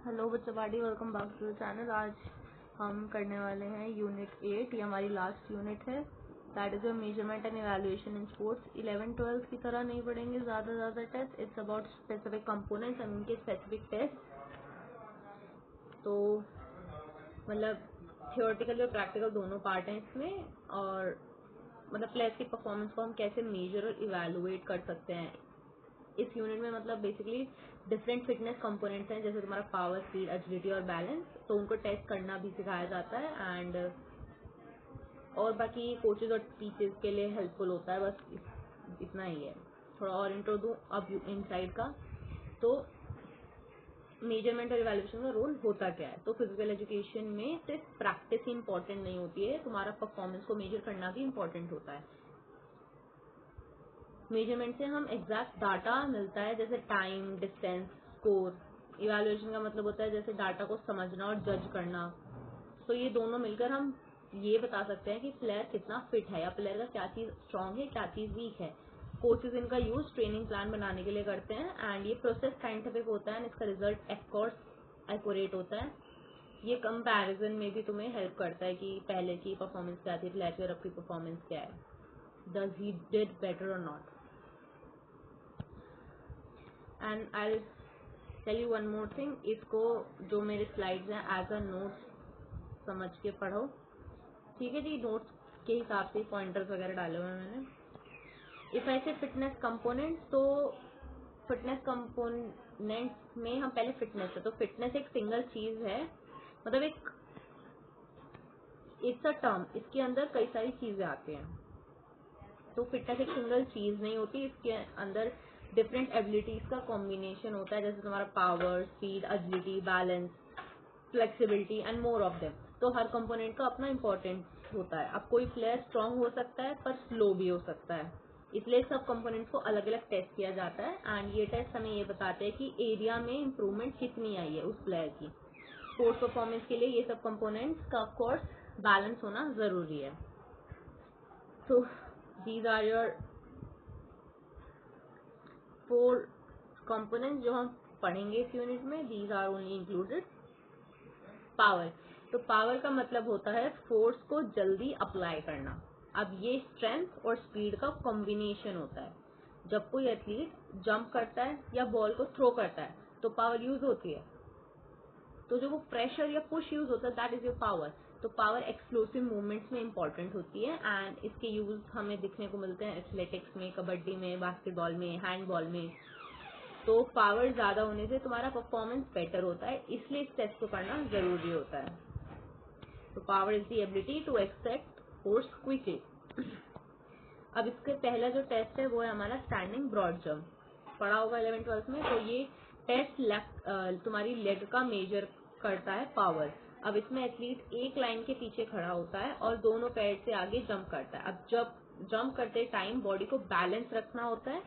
Hello बच्चों, welcome back to the channel. आज हम करने वाले हैं यूनिट 8। ये हमारी लास्ट यूनिट है। That is your measurement and evaluation in sports. 11-12 की तरह नहीं पढ़ेंगे ज़्यादा test. It's about specific components and उनके स्पेसिफिक टेस्ट। तो मतलब थियोरेटिकल और प्रैक्टिकल दोनों पार्ट हैं इसमें। और मतलब प्लेयर्स की परफॉर्मेंस को हम कैसे मेजर और इवैल्यूएट कर सकते हैं इस यूनिट में। मतलब बेसिकली डिफरेंट फिटनेस कंपोनेंट्स हैं, जैसे तुम्हारा पावर, स्पीड, एजिलिटी और बैलेंस। तो उनको टेस्ट करना भी सिखाया जाता है एंड और बाकी कोचेज और टीचर्स के लिए हेल्पफुल होता है। बस इतना ही है। थोड़ा और इंट्रो दूँ अब इनसाइड का। तो मेजरमेंट और इवैल्यूएशन का रोल होता क्या है। तो फिजिकल एजुकेशन में सिर्फ प्रैक्टिस ही इंपॉर्टेंट नहीं होती है, तुम्हारा परफॉर्मेंस को मेजर करना भी इम्पोर्टेंट होता है। मेजरमेंट से हम एग्जैक्ट डाटा मिलता है, जैसे टाइम, डिस्टेंस, स्कोर। इवैल्यूएशन का मतलब होता है जैसे डाटा को समझना और जज करना। तो ये दोनों मिलकर हम ये बता सकते हैं कि प्लेयर कितना फिट है या प्लेयर का क्या चीज़ स्ट्रांग है, क्या चीज़ वीक है। कोचेज इनका यूज ट्रेनिंग प्लान बनाने के लिए करते हैं एंड ये प्रोसेस साइंटिफिक होता है। इसका रिजल्ट ऑफकोर्स एक्यूरेट होता है। ये कंपैरिजन में भी तुम्हें हेल्प करता है कि पहले की परफॉर्मेंस क्या थी, प्लेयर की और अब की परफॉर्मेंस क्या है, डज ही डिड बेटर और not. And I tell you one more thing, इसको जो मेरे स्लाइड्स हैं एज अ नोट्स समझ के पढ़ो, ठीक है जी। नोट्स के हिसाब से पॉइंटर्स वगैरह डाले हुए हैं मैंने। इफ आई से फिटनेस कंपोनेंट्स, तो फिटनेस कंपोनेंट्स में हम पहले फिटनेस है। तो फिटनेस एक सिंगल चीज है, मतलब इट्स अ टर्म, इसके अंदर कई सारी चीजें आती हैं। तो फिटनेस एक सिंगल चीज नहीं होती, इसके अंदर डिफरेंट एबिलिटीज का कॉम्बिनेशन होता है, जैसे तुम्हारा power, speed, agility, balance, flexibility and more of them. तो हर कंपोनेंट का अपना इम्पोर्टेंस होता है। अब कोई प्लेयर स्ट्रांग हो सकता है पर स्लो भी हो सकता है, इसलिए सब कंपोनेंट्स को अलग अलग टेस्ट किया जाता है एंड ये टेस्ट हमें ये बताते हैं कि एरिया में इम्प्रूवमेंट कितनी आई है उस प्लेयर की। स्पोर्ट्स परफॉर्मेंस के लिए ये सब कंपोनेंट्स का ऑफकोर्स बैलेंस होना जरूरी है। तो दीज आर योर 4 कंपोनेंट्स जो हम पढ़ेंगे इस यूनिट में। These are only included power. तो पावर का मतलब होता है फोर्स को जल्दी अप्लाई करना। अब ये स्ट्रेंथ और स्पीड का कॉम्बिनेशन होता है। जब कोई एथलीट जंप करता है या बॉल को थ्रो करता है तो पावर यूज होती है। तो जो वो प्रेशर या पुश यूज होता है, दैट इज योर पावर। तो पावर एक्सप्लोसिव मूवमेंट्स में इंपॉर्टेंट होती है एंड इसके यूज हमें दिखने को मिलते हैं एथलेटिक्स में, कबड्डी में, बास्केटबॉल में, हैंडबॉल में। तो पावर ज्यादा होने से तुम्हारा परफॉर्मेंस बेटर होता है, इसलिए इस टेस्ट को करना जरूरी होता है। तो power is the ability to accept force quickly. अब इसके पहला जो टेस्ट है वो है हमारा स्टैंडिंग ब्रॉड जंप। पढ़ा होगा 11-12 में। तो ये टेस्ट तुम्हारी लेग का मेजर करता है पावर। अब इसमें एथलीट एक लाइन के पीछे खड़ा होता है और दोनों पैर से आगे जंप करता है। अब जब जंप करते टाइम बॉडी को बैलेंस रखना होता है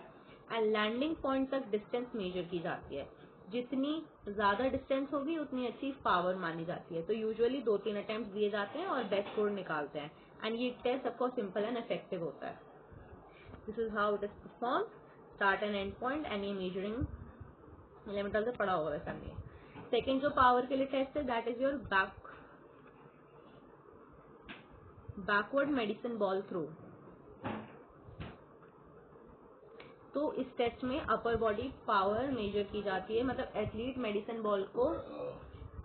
एंड लैंडिंग पॉइंट तक डिस्टेंस मेजर की जाती है। जितनी ज्यादा डिस्टेंस होगी उतनी अच्छी पावर मानी जाती है। तो यूजुअली 2-3 अटेम्प्ट दिए जाते हैं और बेस्ट स्कोर निकालते हैं एंड ये टेस्ट सबको सिंपल एंड इफेक्टिव होता है। This is how it is perform, start and and point and ये मेजरिंग 11 से पढ़ा होगा वैसा नहीं। सेकेंड जो पावर के लिए टेस्ट है that is your backward medicine ball throw. तो इस टेस्ट में अपर बॉडी पावर मेजर की जाती है, मतलब एथलीट मेडिसिन बॉल को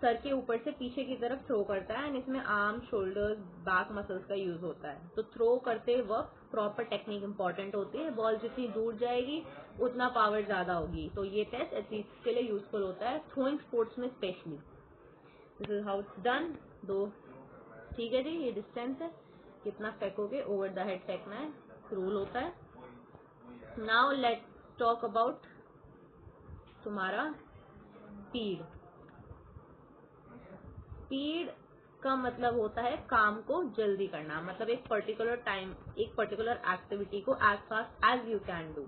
सर के ऊपर से पीछे की तरफ थ्रो करता है एंड इसमें आर्म, शोल्डर्स, बैक मसल्स का यूज होता है। तो थ्रो करते वक्त प्रॉपर टेक्निक इंपॉर्टेंट होती है। बॉल जितनी दूर जाएगी उतना पावर ज्यादा होगी। तो ये टेस्ट एथलीट्स के लिए यूजफुल होता है, थ्रोइंग स्पोर्ट्स में specially. This is how it's done. दो ठीक है जी, ये डिस्टेंस है, कितना फेंकोगे, ओवर द हेड फेंकना है, रूल होता है। नाउ लेट्स टॉक अबाउट तुम्हारा स्पीड। स्पीड का मतलब होता है काम को जल्दी करना, मतलब एक पर्टिकुलर टाइम, एक पर्टिकुलर एक्टिविटी को as fast as you can do.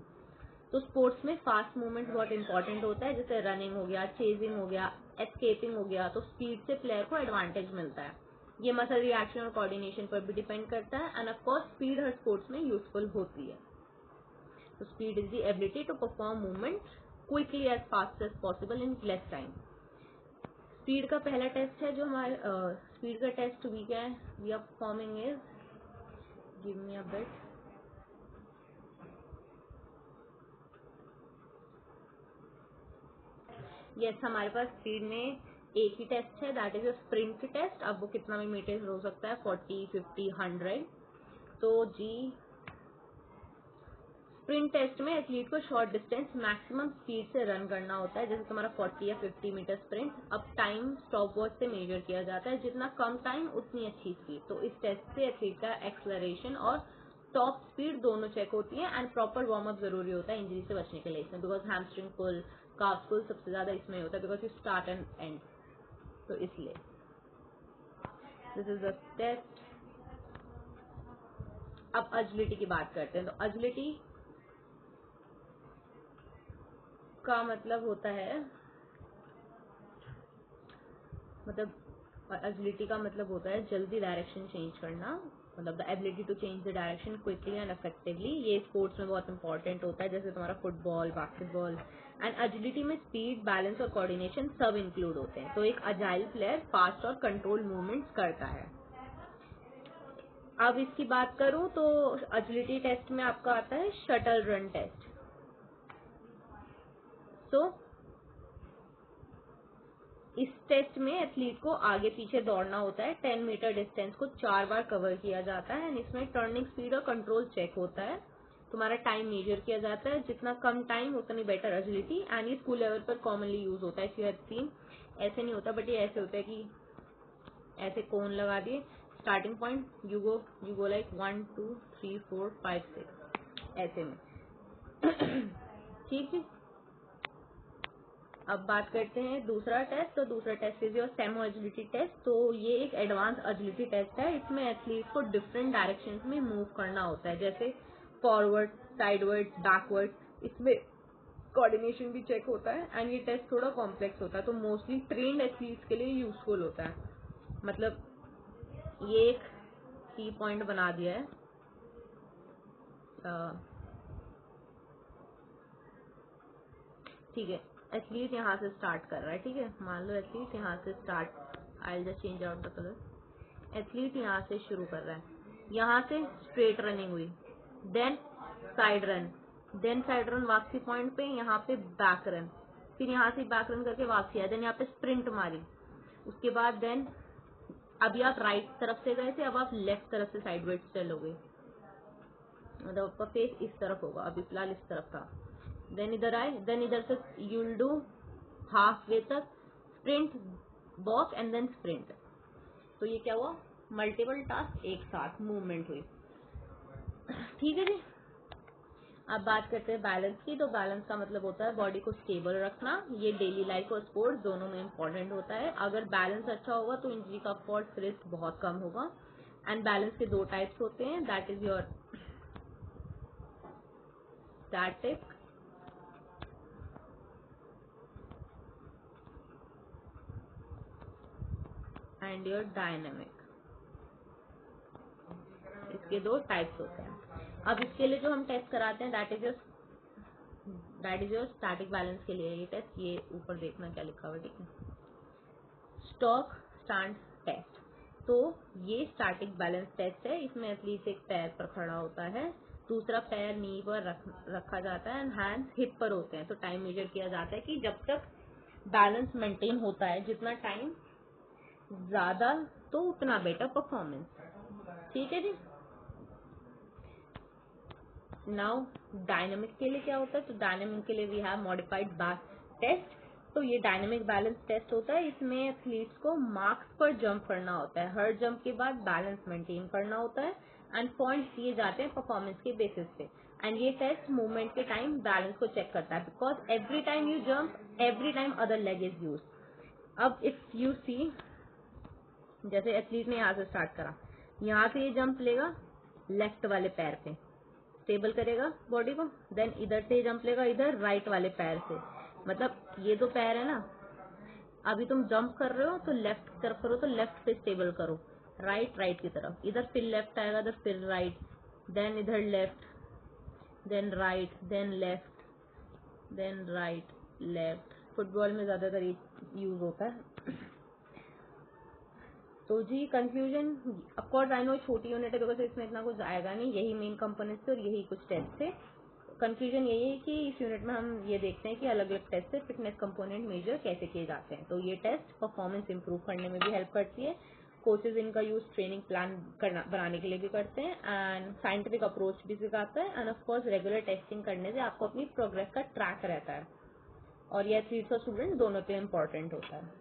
तो स्पोर्ट्स में फास्ट मूवमेंट बहुत इंपॉर्टेंट होता है, जैसे रनिंग हो गया, चेजिंग हो गया, एस्केपिंग हो गया। तो स्पीड से प्लेयर को एडवांटेज मिलता है। ये मसल रिएक्शन और कोऑर्डिनेशन पर भी डिपेंड करता है एंड ऑफ कोर्स स्पीड हर स्पोर्ट्स में यूजफुल होती है। तो speed is the ability to perform movement quickly as fast as possible in less time. Speed का पहला टेस्ट है जो हमारे स्पीड का test we are performing is, give me a bit, yes हमारे पास स्पीड में एक ही टेस्ट है, that is a sprint test. अब वो कितना भी मीटर हो सकता है, 40, 50, 100। तो जी स्प्रिंट टेस्ट में एथलीट को शॉर्ट डिस्टेंस मैक्सिमम स्पीड से रन करना होता है, जैसे तुम्हारा 40 या 50 मीटर स्प्रिंट। अब टाइम स्टॉप वॉच से मेजर किया जाता है, जितना कम टाइम उतनी अच्छी स्पीड। तो इस टेस्ट से एथलीट का एक्सेलरेशन और टॉप स्पीड दोनों चेक होती है, एंड प्रॉपर वार्म अप जरूरी होता है इंजरी से बचने के लिए इसमें, बिकॉज हैमस्ट्रिंग पुल, काफ पुल सबसे ज्यादा इसमें होता है, because you start and and. तो इसलिए दिस इज द टेस्ट। अब एजिलिटी की बात करते हैं। तो एजिलिटी का मतलब होता है, मतलब एजिलिटी का मतलब होता है जल्दी डायरेक्शन चेंज करना, मतलब the ability to change the direction quickly and effectively. ये स्पोर्ट्स में बहुत इंपॉर्टेंट होता है, जैसे तुम्हारा फुटबॉल, बास्केटबॉल। एंड एजिलिटी में स्पीड, बैलेंस और कोऑर्डिनेशन सब इंक्लूड होते हैं। तो एक अजाइल प्लेयर फास्ट और कंट्रोल मूवमेंट्स करता है। अब इसकी बात करूं तो एजिलिटी टेस्ट में आपका आता है शटल रन टेस्ट। तो इस टेस्ट में एथलीट को आगे पीछे दौड़ना होता है, 10 मीटर डिस्टेंस को 4 बार कवर किया जाता है, एंड इसमें टर्निंग स्पीड और कंट्रोल चेक होता है। तुम्हारा टाइम मेजर किया जाता है, जितना कम टाइम उतनी बेटर एजिलिटी। एंड ये स्कूल लेवल पर कॉमनली यूज होता है। इफ यू हैव सीन, ऐसे नहीं होता, बट ये ऐसे होता है कि ऐसे कोन लगा दिए, starting point you go like 1 2 3 4 5 6 ऐसे में। ठीक है, अब बात करते हैं दूसरा टेस्ट। तो दूसरा test is your SEMO agility test. तो ये एक एडवांस एजिलिटी टेस्ट है। इसमें एथलीट को डिफरेंट डायरेक्शंस में मूव करना होता है, जैसे फॉरवर्ड, साइडवर्ड, बैकवर्ड। इसमें कोऑर्डिनेशन भी चेक होता है, एंड ये टेस्ट थोड़ा कॉम्प्लेक्स होता है, तो मोस्टली ट्रेन्ड एथलीट्स के लिए यूजफुल होता है। मतलब ये एक की पॉइंट बना दिया है। ठीक है, एथलीट यहाँ से स्टार्ट कर रहा है। ठीक है, मान लो एथलीट यहाँ से start, I just change out the colour. Athlete यहाँ से शुरू कर रहा है, यहाँ से स्ट्रेट रनिंग हुई, then side run, then side run वापसी पॉइंट पे, यहाँ पे बैक रन, फिर यहाँ से बैक रन करके वापसी आया, देन यहाँ पे स्प्रिंट मारी। उसके बाद देन अभी आप राइट तरफ से गए थे, अब आप लेफ्ट तरफ से साइडवेज चलोगे, मतलब आपका फेस इस तरफ होगा, अभी फिलहाल इस तरफ था। देन इधर आए, देन इधर से you will do half way तक sprint, walk and then sprint. तो ये क्या हुआ, मल्टीपल टास्क एक साथ मूवमेंट हुई। ठीक है जी, अब बात करते हैं बैलेंस की। तो बैलेंस का मतलब होता है बॉडी को स्टेबल रखना। ये डेली लाइफ और स्पोर्ट्स दोनों में इम्पोर्टेंट होता है। अगर बैलेंस अच्छा होगा तो इंजरी का फॉल्ट रिस्क बहुत कम होगा। एंड बैलेंस के दो टाइप्स होते हैं, that is your static and your dynamic. इसके दो टाइप्स होते हैं। अब इसके लिए जो हम टेस्ट कराते हैं that is your static balance के लिए ये टेस्ट। ये ऊपर देखना क्या लिखा हुआ है, ठीक है, स्टॉक स्टैंड टेस्ट। तो ये स्टैटिक बैलेंस टेस्ट है। इसमें एथलीट एक पैर पर खड़ा होता है, दूसरा पैर नी पर रखा जाता है, एंड हैंड्स हिप पर होते हैं। तो टाइम मेजर किया जाता है कि जब तक बैलेंस मेंटेन होता है, जितना टाइम ज्यादा तो उतना बेटर परफॉर्मेंस। ठीक है जी। नाउ डायनेमिक के लिए क्या होता है, तो डायनेमिक के लिए we have modified back test. तो ये डायनेमिक बैलेंस टेस्ट होता है। इसमें एथलीट्स को मार्क्स पर जंप करना होता है, हर जंप के बाद बैलेंस मेंटेन करना होता है, एंड पॉइंट्स दिए जाते हैं परफॉर्मेंस के बेसिस पे। एंड ये टेस्ट मूवमेंट के टाइम बैलेंस को चेक करता है, because every time you jump, every time other leg is use. अब इफ यू सी, जैसे एथलीट ने यहाँ से स्टार्ट करा, यहाँ से ये जंप लेगा लेफ्ट वाले पैर पे, स्टेबल करेगा बॉडी को, देन इधर से जंप लेगा इधर राइट वाले पैर से। मतलब ये दो पैर है ना, अभी तुम जंप कर रहे हो तो लेफ्ट की तरफ करो, तो लेफ्ट पे स्टेबल करो, राइट राइट की तरफ, इधर फिर लेफ्ट आएगा, इधर फिर राइट, देन इधर left, then right, then left, then right left. Football में ज्यादातर यूज होता है। तो जी कंफ्यूजन, ऑफकोर्स आई नो छोटी यूनिट है बिकॉज इसमें इतना कुछ आएगा नहीं, यही मेन कंपोनेंट्स थे और यही कुछ टेस्ट थे। कंफ्यूजन यही है कि इस यूनिट में हम ये देखते हैं कि अलग अलग टेस्ट से फिटनेस कंपोनेंट मेजर कैसे किए जाते हैं। तो ये टेस्ट परफॉर्मेंस इंप्रूव करने में भी हेल्प करती है, कोचेज इनका यूज ट्रेनिंग प्लान बनाने के लिए भी करते हैं, एंड साइंटिफिक अप्रोच भी सिखाता है, एंड ऑफकोर्स रेगुलर टेस्टिंग करने से आपको अपनी प्रोग्रेस का ट्रैक रहता है, और ये एथलीट्स और स्टूडेंट दोनों पे इम्पोर्टेंट होता है।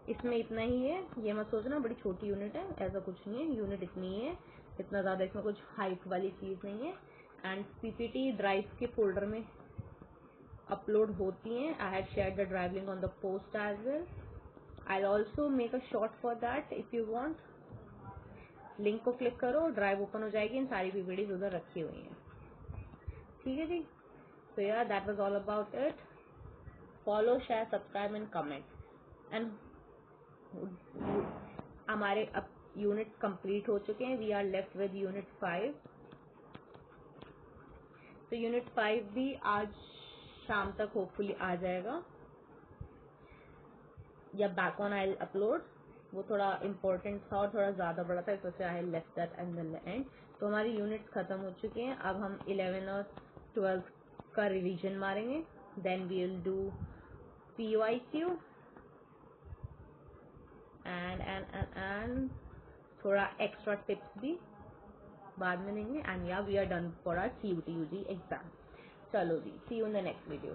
इसमें इतना ही है, ये मत सोचना बड़ी छोटी यूनिट है, ऐसा कुछ नहीं है, यूनिट इतनी ही है, इतना ज़्यादा इसमें कुछ हाइप वाली चीज़ नहीं है। एंड पीपीटी ड्राइव के फोल्डर में अपलोड होती हैं। I have shared the drive link on the post as well. I also make a short for that if you want. Link को क्लिक करो, ड्राइव ओपन हो जाएगी, इन सारी पीपीटीज उधर रखी हुई हैं। ठीक है जी, तो यार that was all about it. Follow, share, subscribe and comment. And हमारे अब यूनिट कंप्लीट हो चुके हैं, we are left with unit 5। तो यूनिट 5 भी आज शाम तक होपफुली आ जाएगा, या बैक ऑन आई अपलोड। वो थोड़ा इम्पोर्टेंट था और थोड़ा ज़्यादा बड़ा था, इस वजह से I left that and the end. तो हमारी यूनिट्स खत्म हो चुके हैं, अब हम 11 और 12 का रिवीजन मारेंगे, then we will do PYQ and थोड़ा एक्स्ट्रा टिप्स भी बाद में देंगे, एंड या we are done for our CUT UG exam. चलो जी, see you in the next video.